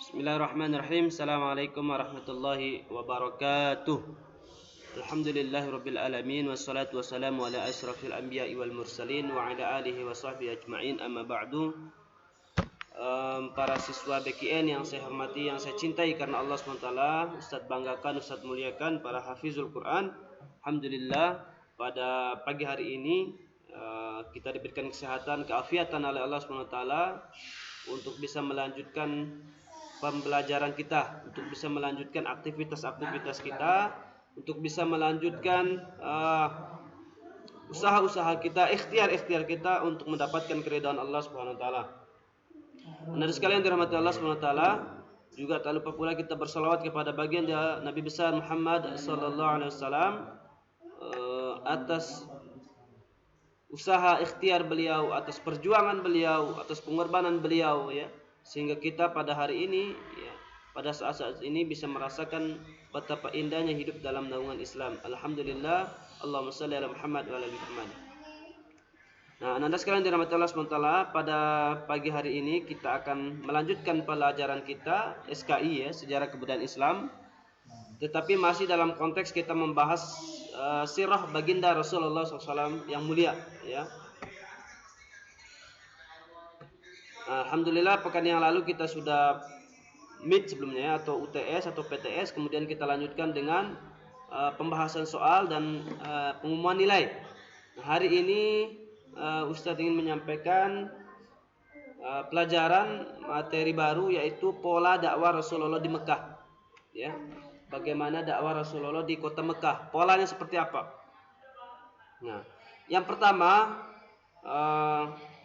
Bismillahirrahmanirrahim. Assalamualaikum warahmatullahi wabarakatuh. Alhamdulillahirabbil alamin wassalatu wassalamu ala asyrafil anbiya'i wal mursalin wa ala alihi wa sahbihi ajma'in. Amma ba'du. Para siswa BKN yang saya hormati, yang saya cintai karena Allah SWT, Ustaz banggakan, Ustaz muliakan, para hafizul Quran. Alhamdulillah pada pagi hari ini kita diberikan kesehatan, keafiatan oleh Allah SWT untuk bisa melanjutkan pembelajaran kita, untuk bisa melanjutkan aktivitas-aktivitas kita, untuk bisa melanjutkan usaha-usaha kita, ikhtiar-ikhtiar kita untuk mendapatkan keridhaan Allah Subhanahu wa taala. Saudara sekalian dirahmati Allah Subhanahu wa taala, juga tak lupa pula kita bersalawat kepada baginda Nabi besar Muhammad sallallahu alaihi wasallam atas usaha ikhtiar beliau, atas perjuangan beliau, atas pengorbanan beliau, ya, sehingga kita pada hari ini, ya, pada saat-saat ini bisa merasakan betapa indahnya hidup dalam naungan Islam. Alhamdulillah. Allahumma shalli ala Muhammad wa ala ali Muhammad. Nah, Anda sekalian dirahmati Allah SWT, pada pagi hari ini kita akan melanjutkan pelajaran kita SKI, ya, Sejarah Kebudayaan Islam. Tetapi masih dalam konteks kita membahas sirah baginda Rasulullah SAW yang mulia, ya. Alhamdulillah pekan yang lalu kita sudah meet sebelumnya, ya, atau UTS atau PTS, kemudian kita lanjutkan dengan pembahasan soal dan pengumuman nilai. Hari ini Ustadz ingin menyampaikan pelajaran materi baru, yaitu pola dakwah Rasulullah di Mekah, ya. Bagaimana dakwah Rasulullah di kota Mekah, polanya seperti apa. Nah, yang pertama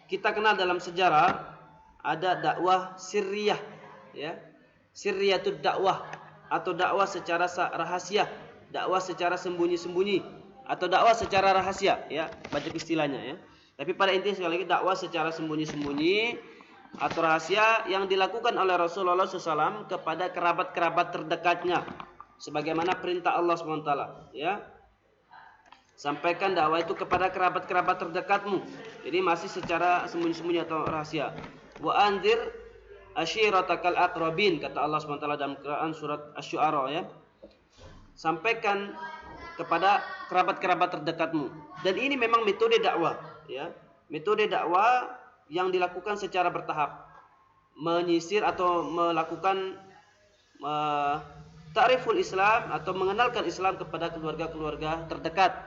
kita kenal dalam sejarah ada dakwah sirriyah, ya. Sirriyatud dakwah atau dakwah secara rahasia, dakwah secara sembunyi-sembunyi atau dakwah secara rahasia, ya, baca istilahnya, ya. Tapi pada intinya sekali lagi dakwah secara sembunyi-sembunyi atau rahasia yang dilakukan oleh Rasulullah SAW kepada kerabat-kerabat terdekatnya, sebagaimana perintah Allah SWT, ya. Sampaikan dakwah itu kepada kerabat-kerabat terdekatmu. Jadi masih secara sembunyi-sembunyi atau rahasia. Wa anzir ashiratakal aqrabin, kata Allah SWT dalam Quran surat Asy-Syu'ara, ya. Sampaikan kepada kerabat-kerabat terdekatmu. Dan ini memang metode dakwah, ya. Metode dakwah yang dilakukan secara bertahap, menyisir atau melakukan ta'riful Islam atau mengenalkan Islam kepada keluarga-keluarga terdekat.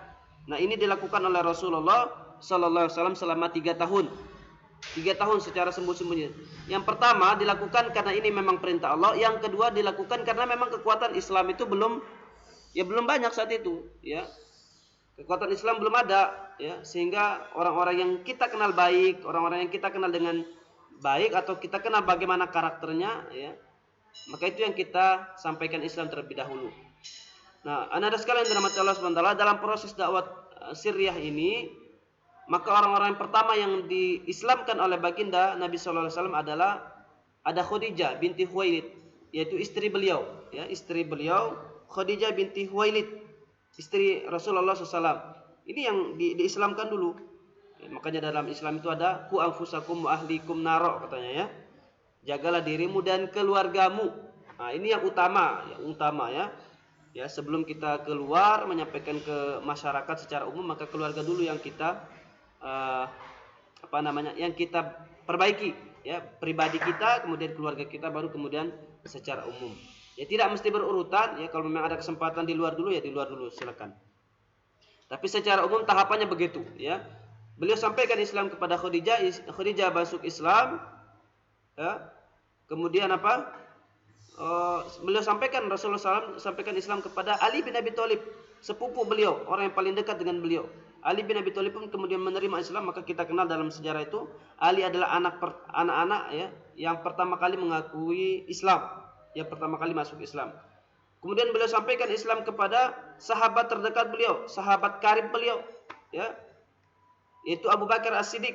Nah, ini dilakukan oleh Rasulullah sallallahu alaihi wasallam selama 3 tahun. 3 tahun secara sembunyi-sembunyi. Yang pertama dilakukan karena ini memang perintah Allah. Yang kedua dilakukan karena memang kekuatan Islam itu belum banyak saat itu, ya. Kekuatan Islam belum ada, ya, sehingga orang-orang yang kita kenal baik, orang-orang yang kita kenal dengan baik atau kita kenal bagaimana karakternya, ya, maka itu yang kita sampaikan Islam terlebih dahulu. Nah, anak-anak sekalian dirahmati Allah SWT, dalam proses dakwah sirriyah ini, maka orang-orang yang pertama yang diislamkan oleh baginda Nabi SAW adalah ada Khadijah binti Khuwailid, yaitu istri beliau, ya, istri beliau Khadijah binti Khuwailid, istri Rasulullah SAW. Ini yang diislamkan dulu. Ya, makanya dalam Islam itu ada ku anfusakum wa ahlikum naro, katanya, ya. Jagalah dirimu dan keluargamu. Nah, ini yang utama, ya. Ya, sebelum kita keluar menyampaikan ke masyarakat secara umum, maka keluarga dulu yang kita yang kita perbaiki, ya, pribadi kita, kemudian keluarga kita, baru kemudian secara umum. Ya, tidak mesti berurutan, ya. Kalau memang ada kesempatan di luar dulu, ya di luar dulu, silakan. Tapi secara umum tahapannya begitu, ya. Beliau sampaikan Islam kepada Khadijah, Khadijah masuk Islam, ya. Kemudian apa? Beliau sampaikan, Rasulullah SAW sampaikan Islam kepada Ali bin Abi Thalib, sepupu beliau, orang yang paling dekat dengan beliau. Ali bin Abi Thalib pun kemudian menerima Islam. Maka kita kenal dalam sejarah itu Ali adalah anak-anak, ya, yang pertama kali mengakui Islam, yang pertama kali masuk Islam. Kemudian beliau sampaikan Islam kepada sahabat terdekat beliau, sahabat karib beliau, ya, yaitu Abu Bakar As-Siddiq,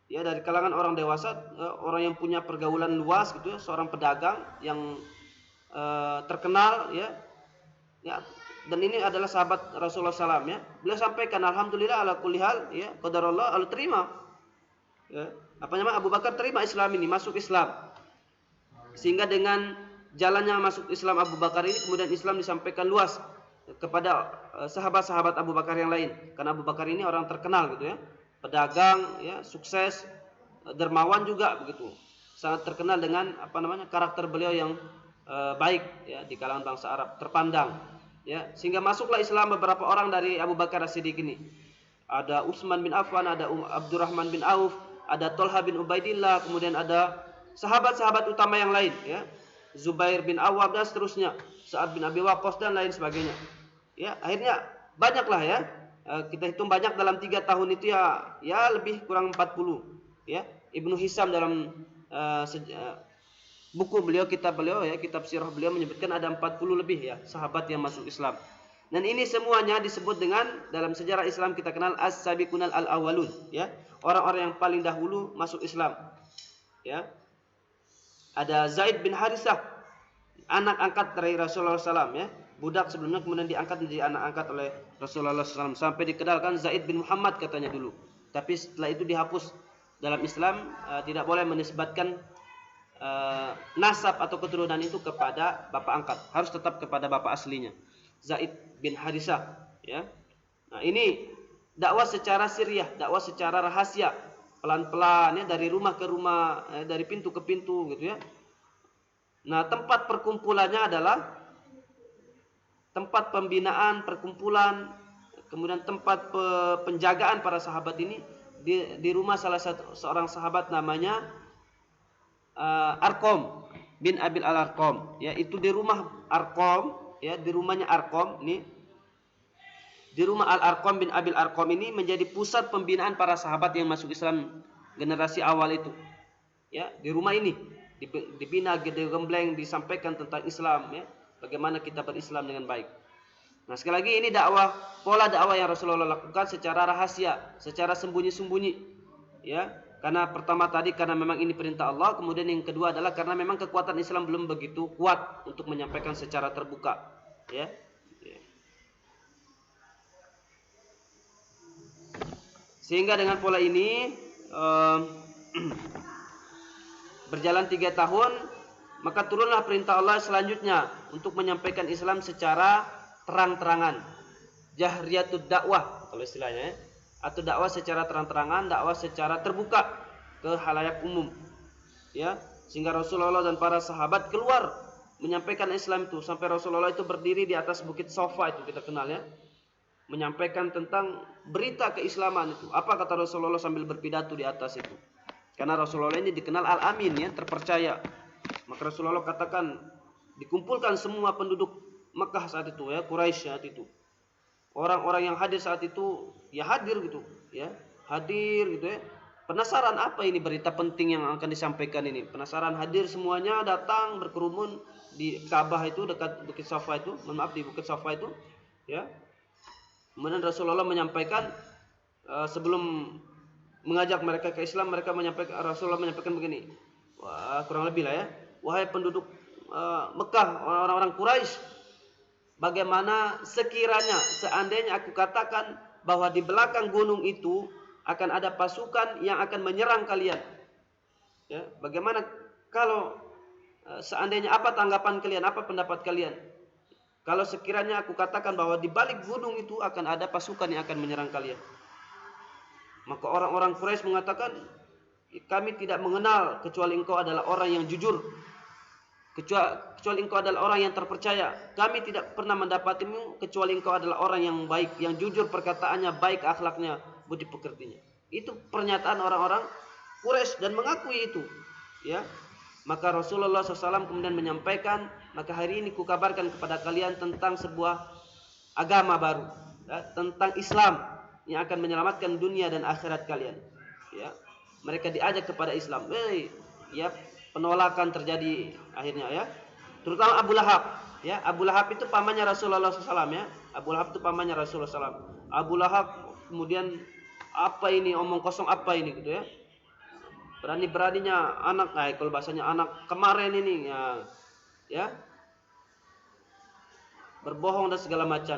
ya, dari kalangan orang dewasa, orang yang punya pergaulan luas, gitu, ya, seorang pedagang yang terkenal, ya. Dan ini adalah sahabat Rasulullah SAW, ya. Beliau sampaikan alhamdulillah ala kulli hal, ya, qadarullah, Allah terima. ya, Abu Bakar terima Islam ini, masuk Islam. Sehingga dengan jalannya masuk Islam Abu Bakar ini, kemudian Islam disampaikan luas kepada sahabat-sahabat Abu Bakar yang lain. Karena Abu Bakar ini orang terkenal gitu ya, pedagang ya, sukses, dermawan juga begitu. Sangat terkenal dengan karakter beliau yang baik ya di kalangan bangsa Arab, terpandang ya. Sehingga masuklah Islam beberapa orang dari Abu Bakar As-Siddiq ini. Ada Utsman bin Affan, ada Abdurrahman bin Auf, ada Thalha bin Ubaidillah, kemudian ada sahabat-sahabat utama yang lain ya, Zubair bin Awwam dan seterusnya, Sa'ad bin Abi Waqqas dan lain sebagainya. Ya, akhirnya banyaklah ya. Kita hitung banyak dalam 3 tahun itu ya lebih kurang 40 ya. Ibnu Hisam dalam buku beliau, kitab sirah beliau menyebutkan ada 40 lebih ya sahabat yang masuk Islam. Dan ini semuanya disebut dengan, dalam sejarah Islam kita kenal as-sabiqunal al-awwalun ya, orang-orang yang paling dahulu masuk Islam. Ya. Ada Zaid bin Harisah, anak angkat dari Rasulullah SAW ya, budak sebelumnya kemudian diangkat menjadi anak angkat oleh Rasulullah SAW, sampai dikenalkan Zaid bin Muhammad katanya dulu. Tapi setelah itu dihapus. Dalam Islam tidak boleh menisbatkan nasab atau keturunan itu kepada bapak angkat, harus tetap kepada bapak aslinya, Zaid bin Harisah ya. Nah, ini dakwah secara sirriyah, dakwah secara rahasia, pelan-pelan ya, dari rumah ke rumah, dari pintu ke pintu gitu ya. Nah, tempat perkumpulannya adalah tempat pembinaan, perkumpulan, kemudian tempat penjagaan para sahabat ini di rumah salah satu seorang sahabat namanya Arqam bin Abil Al-Arqam ya. Itu di rumah Arqam ya, di rumahnya Arqam ini, di rumah Al-Arqam bin Abil Arqam ini menjadi pusat pembinaan para sahabat yang masuk Islam generasi awal itu ya. Di rumah ini dibina, digembleng, disampaikan tentang Islam ya, bagaimana kita berislam dengan baik. Nah, sekali lagi ini pola dakwah yang Rasulullah lakukan secara rahasia, secara sembunyi-sembunyi ya. Karena pertama tadi karena memang ini perintah Allah, kemudian yang kedua adalah karena memang kekuatan Islam belum begitu kuat untuk menyampaikan secara terbuka ya. Sehingga dengan pola ini berjalan 3 tahun, maka turunlah perintah Allah selanjutnya untuk menyampaikan Islam secara terang-terangan, jahriyatud dakwah kalau istilahnya ya, atau dakwah secara terang-terangan, dakwah secara terbuka ke halayak umum ya. Sehingga Rasulullah dan para sahabat keluar menyampaikan Islam itu, sampai Rasulullah itu berdiri di atas bukit Safa, itu kita kenal ya, menyampaikan tentang berita keislaman itu. Apa kata Rasulullah sambil berpidato di atas itu? Karena Rasulullah ini dikenal al-amin ya, terpercaya. Maka Rasulullah katakan, dikumpulkan semua penduduk Mekah saat itu ya, Quraisy saat itu. Orang-orang yang hadir saat itu ya hadir gitu ya, hadir gitu ya. Penasaran apa ini berita penting yang akan disampaikan ini. Penasaran, hadir semuanya, datang berkerumun di Ka'bah itu, dekat Bukit Safa itu, di Bukit Safa itu ya. Kemudian Rasulullah menyampaikan, sebelum mengajak mereka ke Islam, Rasulullah menyampaikan begini. Wah, kurang lebih lah ya. Wahai penduduk Mekah, orang-orang Quraisy, bagaimana sekiranya seandainya aku katakan bahwa di belakang gunung itu akan ada pasukan yang akan menyerang kalian. Ya, bagaimana kalau seandainya, apa tanggapan kalian, apa pendapat kalian? Kalau sekiranya aku katakan bahwa di balik gunung itu akan ada pasukan yang akan menyerang kalian. Maka orang-orang Quraisy mengatakan, kami tidak mengenal kecuali engkau adalah orang yang jujur. Kecuali engkau adalah orang yang terpercaya. Kami tidak pernah mendapatimu kecuali engkau adalah orang yang baik, yang jujur perkataannya, baik akhlaknya, budi pekertinya. Itu pernyataan orang-orang Quraisy dan mengakui itu ya. Maka Rasulullah SAW kemudian menyampaikan, maka hari ini kukabarkan kepada kalian tentang sebuah agama baru ya, tentang Islam yang akan menyelamatkan dunia dan akhirat kalian ya. Mereka diajak kepada Islam, ya, penolakan terjadi akhirnya ya, terutama Abu Lahab ya. Abu Lahab itu pamannya Rasulullah SAW ya. Abu Lahab itu pamannya Rasulullah SAW. Abu Lahab kemudian, apa ini, omong kosong apa ini gitu ya, berani-beraninya anak, kalau bahasanya anak kemarin ini ya berbohong dan segala macam.